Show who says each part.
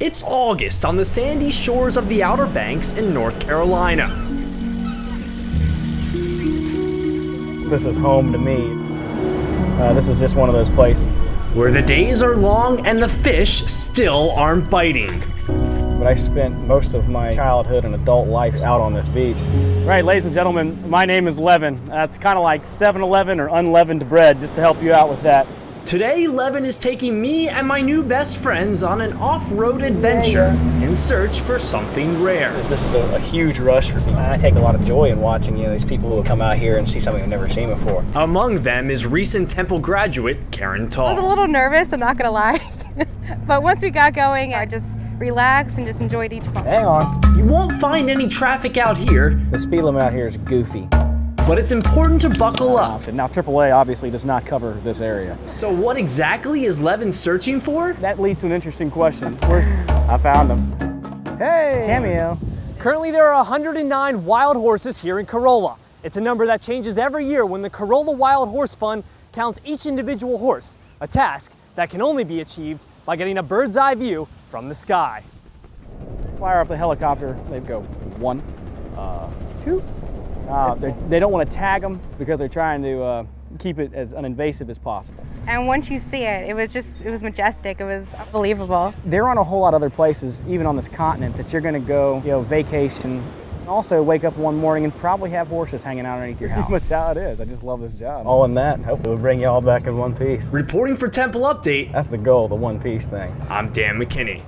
Speaker 1: It's August on the sandy shores of the Outer Banks in North Carolina.
Speaker 2: This is home to me. This is just one of those places.
Speaker 1: Where the days are long and the fish still aren't biting.
Speaker 2: But I spent most of my childhood and adult life out on this beach. Right, ladies and gentlemen, my name is Levin. That's kind of like 7-Eleven or unleavened bread, just to help you out with that.
Speaker 1: Today, Levin is taking me and my new best friends on an off-road adventure in search for something rare.
Speaker 2: This is a huge rush for me. I take a lot of joy in watching these people who will come out here and see something I've never seen before.
Speaker 1: Among them is recent Temple graduate Karen Tall.
Speaker 3: I was a little nervous, I'm not gonna lie. But once we got going, I just relaxed and just enjoyed each moment.
Speaker 2: Hang on.
Speaker 1: You won't find any traffic out here,
Speaker 2: The speed limit out here is goofy.
Speaker 1: but it's important to buckle up.
Speaker 2: Now, AAA obviously does not cover this area.
Speaker 1: So what exactly is Levin searching for?
Speaker 2: That leads to an interesting question. I found him. Hey! Cameo.
Speaker 4: Currently, there are 109 wild horses here in Corolla. It's a number that changes every year when the Corolla Wild Horse Fund counts each individual horse, a task that can only be achieved by getting a bird's eye view from the sky.
Speaker 2: Fire off the helicopter, they go 1, 2. They don't want to tag them because they're trying to keep it as uninvasive as possible.
Speaker 3: And once you see it, it was majestic, it was unbelievable.
Speaker 2: There aren't a whole lot of other places, even on this continent, that you're going to go, vacation, and also wake up one morning and probably have horses hanging out underneath your house. That's how it is. I just love this job. All in that. Hopefully we'll bring you all back in one piece.
Speaker 1: Reporting for Temple Update,
Speaker 2: That's the goal, the one piece thing.
Speaker 1: I'm Dan McKinney.